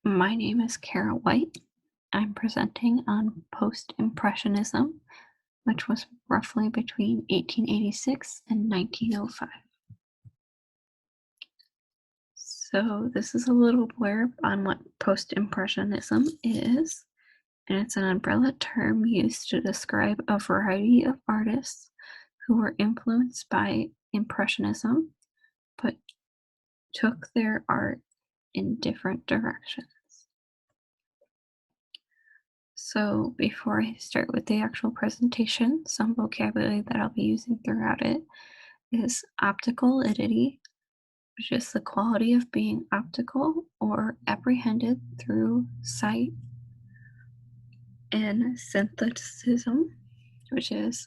My name is Kara White. I'm presenting on Post-Impressionism, which was roughly between 1886 and 1905. So this is a little blurb on what Post-Impressionism is, and it's an umbrella term used to describe a variety of artists who were influenced by Impressionism, but took their art in different directions. So before I start with the actual presentation, some vocabulary that I'll be using throughout it is opticality, which is the quality of being optical or apprehended through sight, and synthetism, which is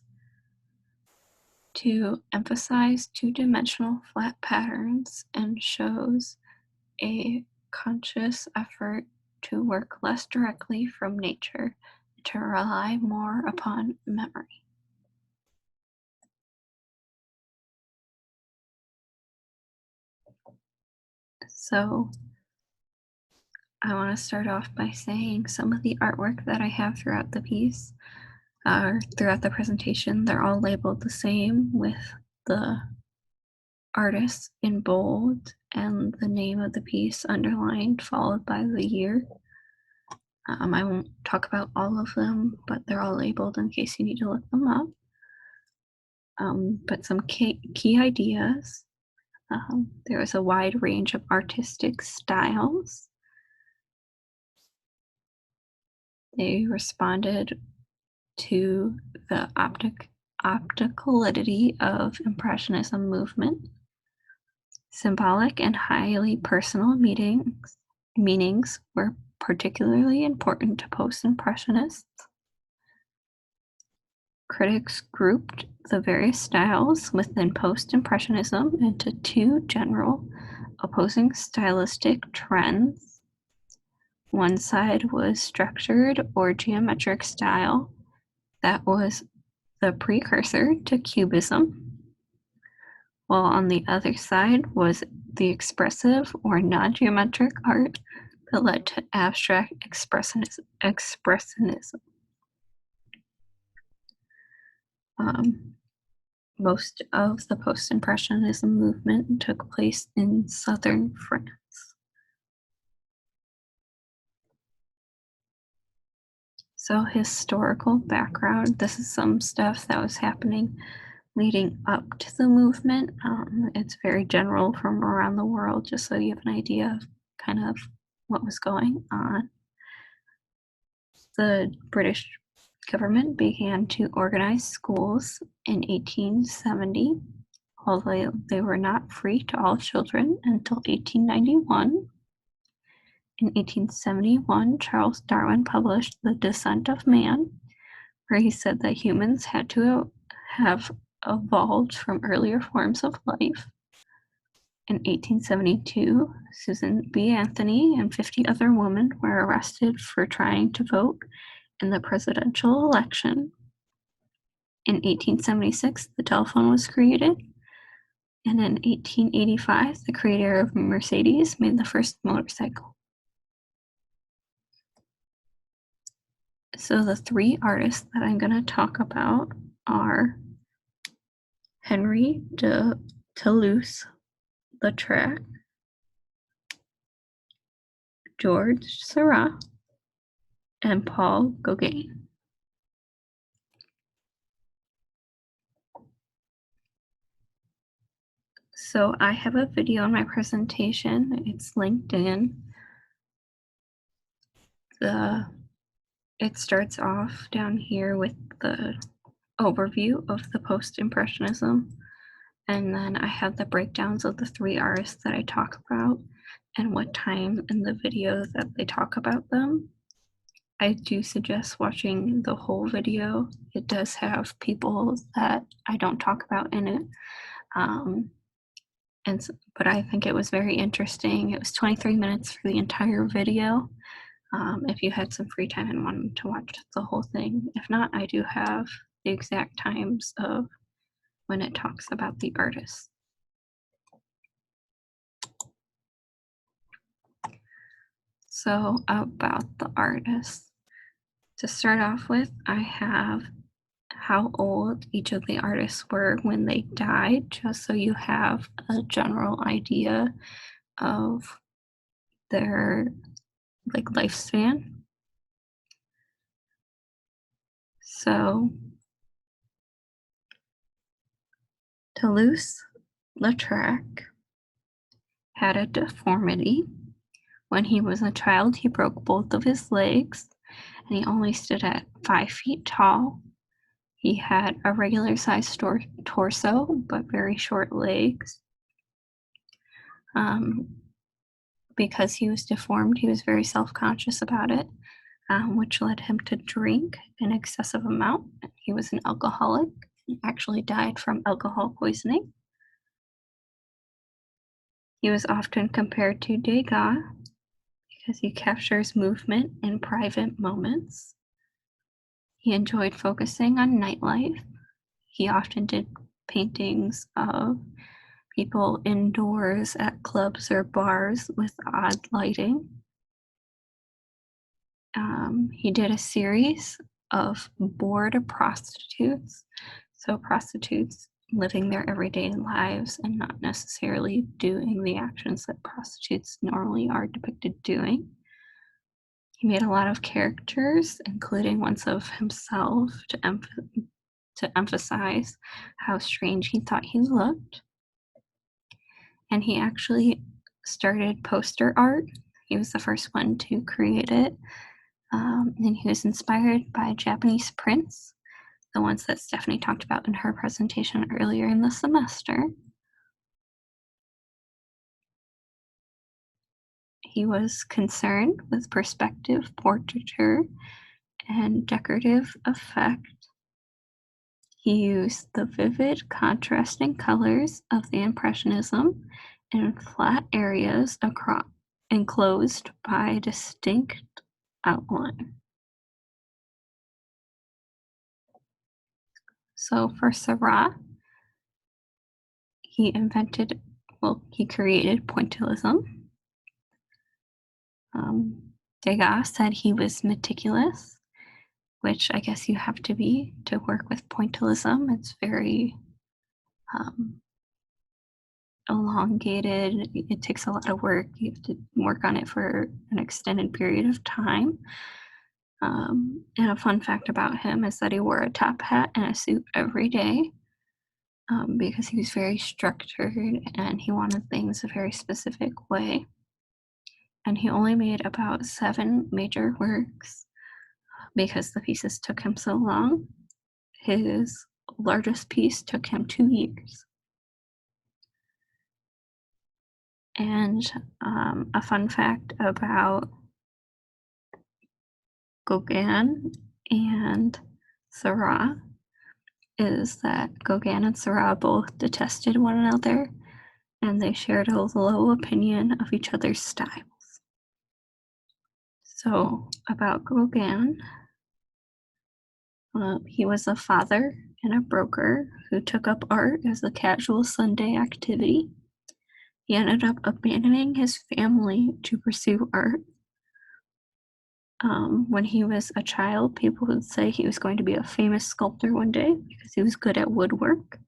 to emphasize two-dimensional flat patterns and shows a conscious effort to work less directly from nature, to rely more upon memory. So I want to start off by saying some of the artwork that I have throughout the piece, throughout the presentation, they're all labeled the same with the artist in bold and the name of the piece underlined, followed by the year. I won't talk about all of them, but they're all labeled in case you need to look them up. But some key ideas. There was a wide range of artistic styles. They responded to the opticality of Impressionism movement. Symbolic and highly personal meanings were particularly important to post-impressionists. Critics grouped the various styles within post-impressionism into two general opposing stylistic trends. One side was structured or geometric style that was the precursor to Cubism, while on the other side was the expressive or non-geometric art that led to abstract expressionism. Most of the post-impressionism movement took place in southern France. So historical background, this is some stuff that was happening leading up to the movement. It's very general from around the world, just so you have an idea of kind of what was going on. The British government began to organize schools in 1870, although they were not free to all children until 1891. In 1871, Charles Darwin published The Descent of Man, where he said that humans had to have evolved from earlier forms of life. In 1872, Susan B. Anthony and 50 other women were arrested for trying to vote in the presidential election. In 1876, the telephone was created, and in 1885, the creator of Mercedes made the first motorcycle. So the three artists that I'm going to talk about are Henri de Toulouse-Lautrec, Georges Seurat, and Paul Gauguin. So I have a video in my presentation. It's linked in. It starts off down here with the overview of the post-impressionism, and then I have the breakdowns of the three artists that I talk about and what time in the video that they talk about them. I do suggest watching the whole video. It does have people that I don't talk about in it. But I think it was very interesting. It was 23 minutes for the entire video. If you had some free time and wanted to watch the whole thing. If not, I do have the exact times of when it talks about the artist. So, about the artists. To start off with, I have how old each of the artists were when they died, just so you have a general idea of their like lifespan. So, Toulouse-Lautrec had a deformity. When he was a child, he broke both of his legs, and he only stood at 5 feet tall. He had a regular sized torso, but very short legs. Um, because he was deformed, he was very self conscious about it, which led him to drink an excessive amount. He was an alcoholic and actually died from alcohol poisoning. He was often compared to Degas because he captures movement in private moments. He enjoyed focusing on nightlife. He often did paintings of people indoors at clubs or bars with odd lighting. He did a series of bored prostitutes, so prostitutes living their everyday lives and not necessarily doing the actions that prostitutes normally are depicted doing. He made a lot of characters, including ones of himself, to emphasize how strange he thought he looked. And he actually started poster art. He was the first one to create it. And he was inspired by Japanese prints, the ones that Stephanie talked about in her presentation earlier in the semester. He was concerned with perspective, portraiture, and decorative effect. He used the vivid, contrasting colors of the Impressionism in flat areas enclosed by a distinct outline. So for Seurat, he created pointillism. Degas said he was meticulous, which I guess you have to be to work with pointillism. It's very elongated. It takes a lot of work. You have to work on it for an extended period of time. And a fun fact about him is that he wore a top hat and a suit every day because he was very structured and he wanted things a very specific way. And he only made about 7 major works because the pieces took him so long. His largest piece took him 2 years. And a fun fact about Gauguin and Seurat is that Gauguin and Seurat both detested one another and they shared a low opinion of each other's styles. So, about Gauguin, he was a father and a broker who took up art as a casual Sunday activity. He ended up abandoning his family to pursue art. When he was a child, people would say he was going to be a famous sculptor one day because he was good at woodwork.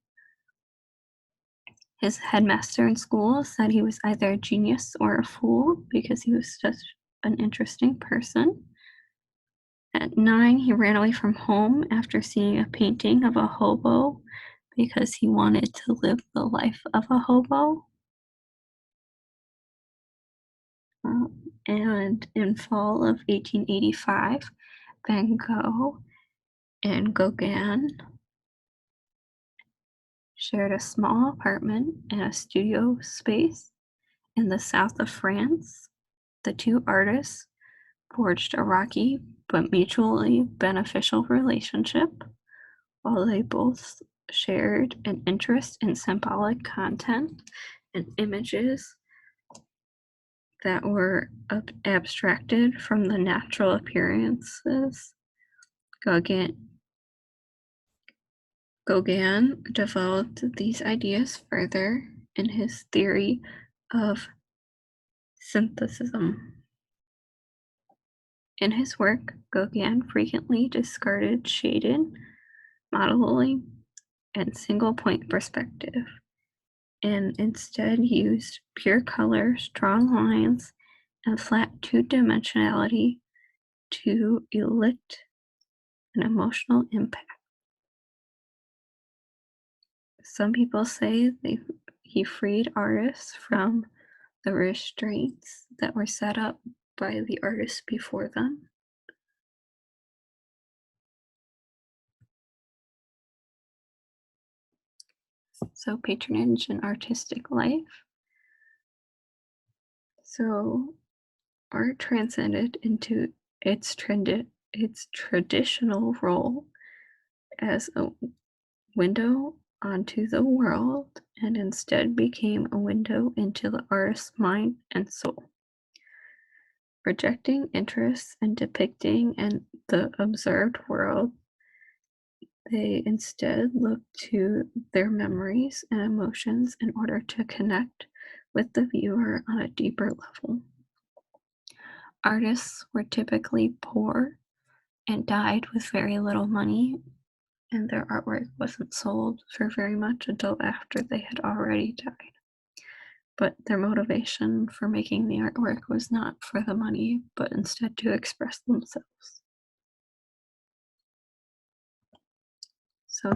His headmaster in school said he was either a genius or a fool because he was such an interesting person. At 9, he ran away from home after seeing a painting of a hobo because he wanted to live the life of a hobo. And in fall of 1885, Van Gogh and Gauguin shared a small apartment and a studio space in the south of France. The two artists forged a rocky but mutually beneficial relationship while they both shared an interest in symbolic content and images that were abstracted from the natural appearances. Gauguin developed these ideas further in his theory of synthesis. In his work, Gauguin frequently discarded shaded modeling and single-point perspective, and instead used pure color, strong lines, and flat two-dimensionality to elicit an emotional impact. Some people say he freed artists from the restraints that were set up by the artists before them. So patronage and artistic life. So art transcended into its traditional role as a window onto the world and instead became a window into the artist's mind and soul. Projecting interests and depicting and the observed world, they instead look to their memories and emotions in order to connect with the viewer on a deeper level. Artists were typically poor and died with very little money, and their artwork wasn't sold for very much until after they had already died. But their motivation for making the artwork was not for the money, but instead to express themselves. So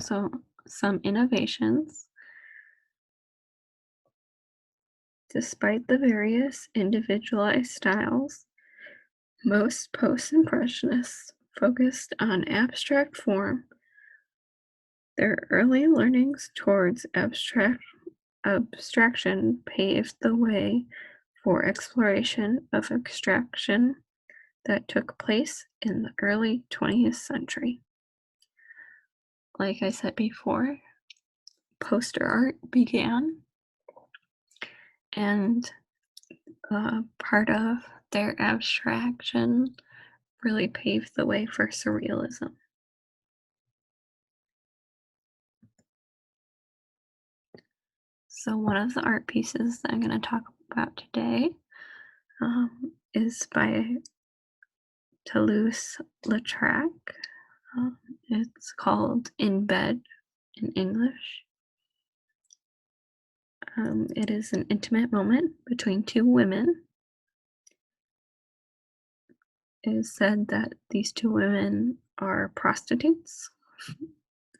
some innovations. Despite the various individualized styles, most post-impressionists focused on abstract form. Their early learnings towards abstraction paved the way for exploration of abstraction that took place in the early 20th century. Like I said before, poster art began, and part of their abstraction really paved the way for surrealism. So, one of the art pieces that I'm going to talk about today is by Toulouse-Lautrec. It's called In Bed in English. It is an intimate moment between two women. It is said that these two women are prostitutes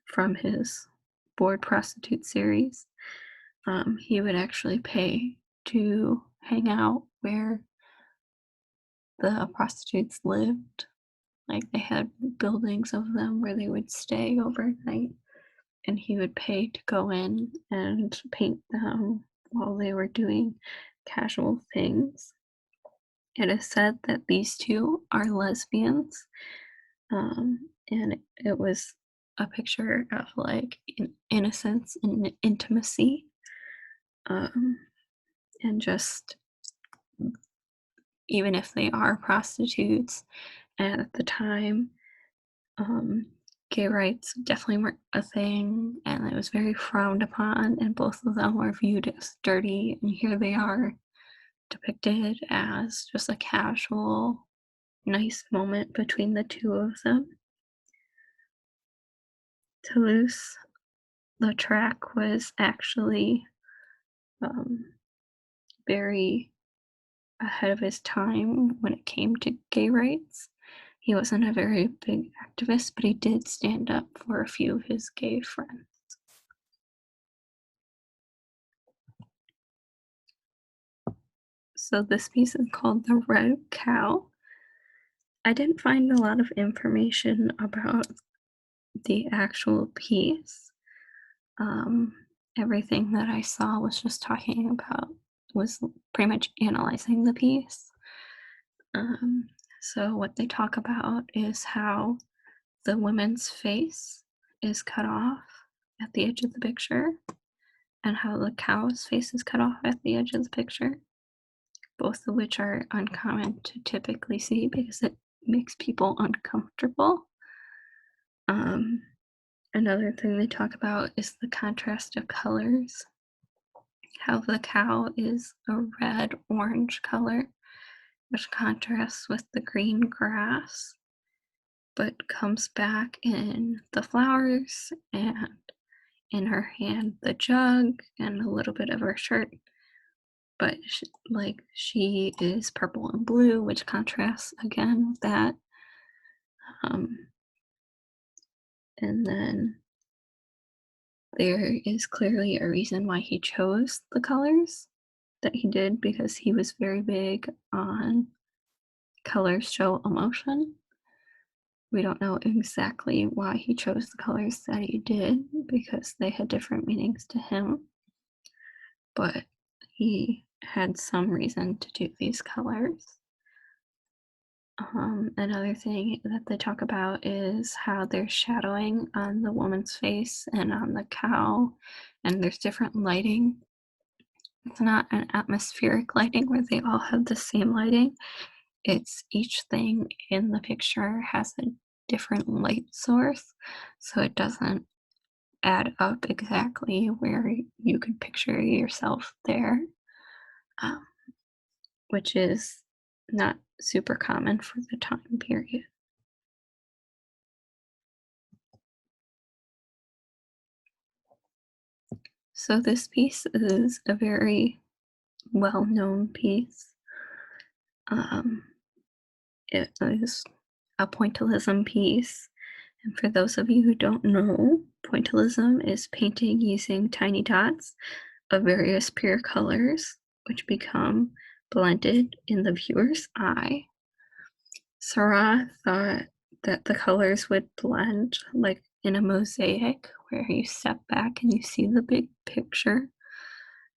from his bored prostitute series. He would actually pay to hang out where the prostitutes lived. Like they had buildings of them where they would stay overnight, and he would pay to go in and paint them while they were doing casual things. It is said that these two are lesbians, and it was a picture of like innocence and intimacy, um, and just even if they are prostitutes, and at the time, um, gay rights definitely weren't a thing, and it was very frowned upon, and both of them were viewed as dirty, and here they are depicted as just a casual, nice moment between the two of them. Toulouse-Lautrec was actually um, very ahead of his time when it came to gay rights. He wasn't a very big activist, but he did stand up for a few of his gay friends. So this piece is called The Red Cow. I didn't find a lot of information about the actual piece. Um, Everything that I saw was just talking about, was pretty much analyzing the piece. Um, so what they talk about is how the woman's face is cut off at the edge of the picture, and how the cow's face is cut off at the edge of the picture, both of which are uncommon to typically see because it makes people uncomfortable. Um, Another thing they talk about is the contrast of colors, how the cow is a red-orange color which contrasts with the green grass, but comes back in the flowers and in her hand the jug and a little bit of her shirt. But she is purple and blue, which contrasts again with that. Um, and then there is clearly a reason why he chose the colors that he did, because he was very big on colors show emotion. We don't know exactly why he chose the colors that he did because they had different meanings to him, but he had some reason to do these colors. Another thing that they talk about is how there's shadowing on the woman's face and on the cow, and there's different lighting. It's not an atmospheric lighting where they all have the same lighting. It's each thing in the picture has a different light source, so it doesn't add up exactly where you could picture yourself there, um, which is not super common for the time period. So this piece is a very well-known piece. Um, it is a pointillism piece. And for those of you who don't know, pointillism is painting using tiny dots of various pure colors, which become blended in the viewer's eye. Sarah thought that the colors would blend like in a mosaic where you step back and you see the big picture.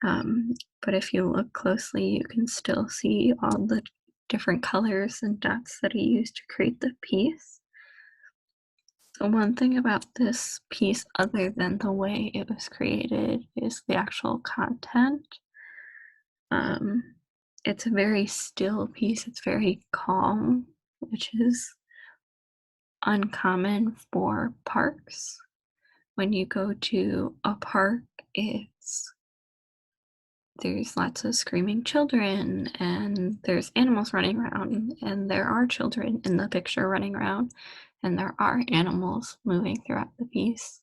But if you look closely, you can still see all the different colors and dots that he used to create the piece. So one thing about this piece, other than the way it was created, is the actual content. Um, it's a very still piece. It's very calm, which is uncommon for parks. When you go to a park, there's lots of screaming children and there's animals running around, and there are children in the picture running around, and there are animals moving throughout the piece,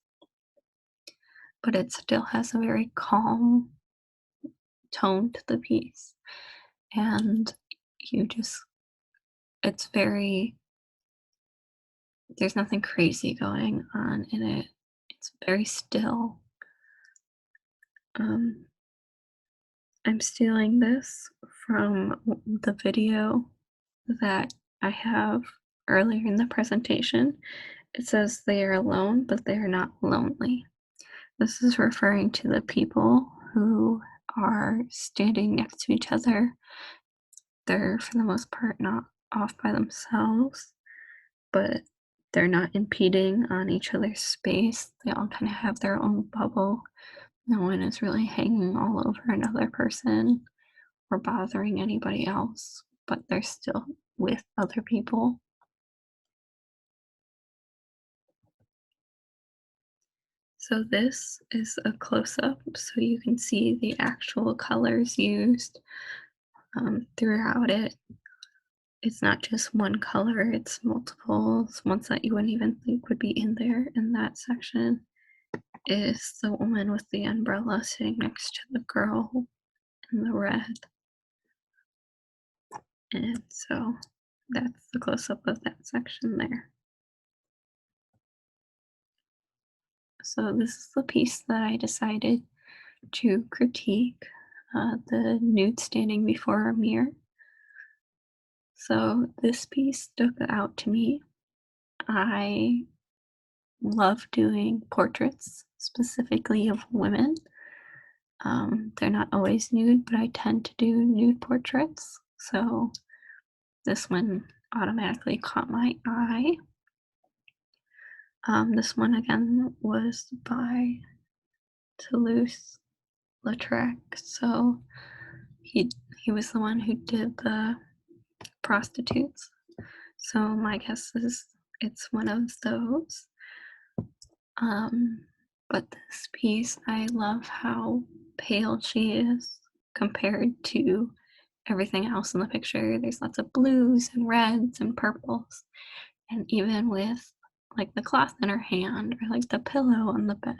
but it still has a very calm tone to the piece. And you just, it's very, there's nothing crazy going on in it. It's very still. Um, I'm stealing this from the video that I have earlier in the presentation. It says they are alone, but they are not lonely. This is referring to the people who are standing next to each other. They're, for the most part, not off by themselves, but they're not impeding on each other's space. They all kind of have their own bubble. No one is really hanging all over another person or bothering anybody else, but they're still with other people. So this is a close-up, so you can see the actual colors used throughout it. It's not just one color, it's multiples, ones that you wouldn't even think would be in there. In that section is the woman with the umbrella sitting next to the girl in the red. And so that's the close-up of that section there. So this is the piece that I decided to critique, the nude standing before a mirror. So this piece stuck out to me. I love doing portraits, specifically of women. They're not always nude, but I tend to do nude portraits. So this one automatically caught my eye. This one again was by Toulouse-Lautrec. So he he was the one who did the prostitutes. So my guess is it's one of those. Um, but this piece, I love how pale she is compared to everything else in the picture. There's lots of blues and reds and purples. And even with like the cloth in her hand or like the pillow on the bed,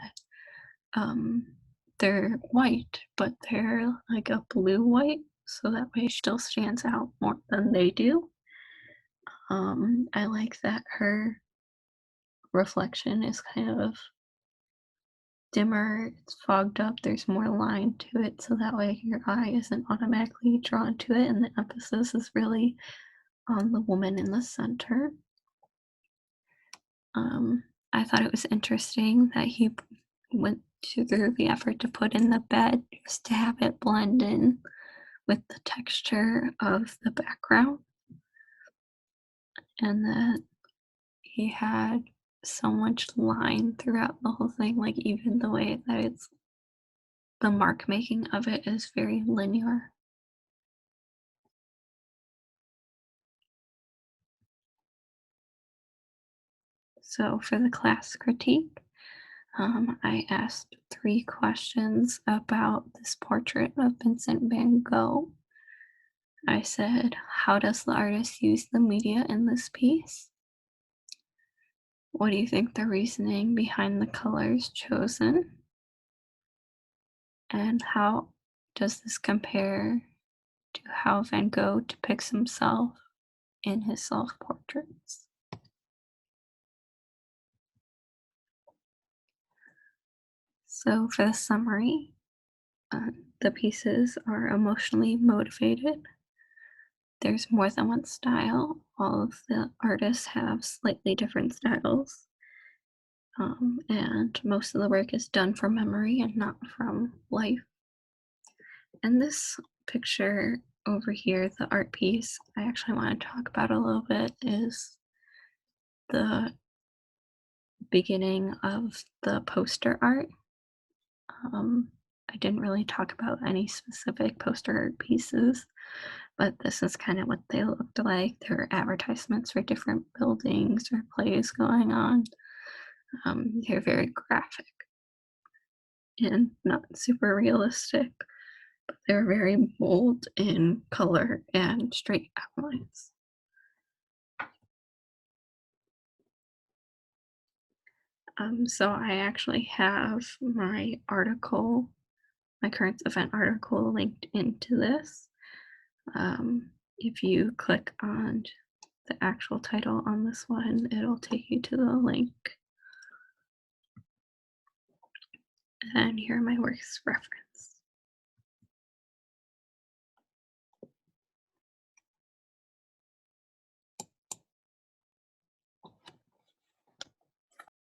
um, they're white, but they're like a blue white. So that way it still stands out more than they do. I like that her reflection is kind of dimmer, it's fogged up, there's more line to it, so that way your eye isn't automatically drawn to it, and the emphasis is really on the woman in the center. Um, I thought it was interesting that he went through the effort to put in the bed just to have it blend in with the texture of the background, and that he had so much line throughout the whole thing, like even the way that it's the mark making of it is very linear. So for the class critique, I asked 3 questions about this portrait of Vincent van Gogh. I said, how does the artist use the media in this piece? What do you think the reasoning behind the colors chosen? And how does this compare to how Van Gogh depicts himself in his self portraits? So, for the summary, uh, the pieces are emotionally motivated. There's more than one style. All of the artists have slightly different styles. And most of the work is done from memory and not from life. And this picture over here, the art piece I actually want to talk about a little bit is the beginning of the poster art. Um, I didn't really talk about any specific poster art pieces, but this is kind of what they looked like. There were advertisements for different buildings or plays going on. They're very graphic and not super realistic, but they're very bold in color and straight outlines. So I actually have my current event article linked into this. If you click on the actual title on this one, it'll take you to the link. And here are my works reference.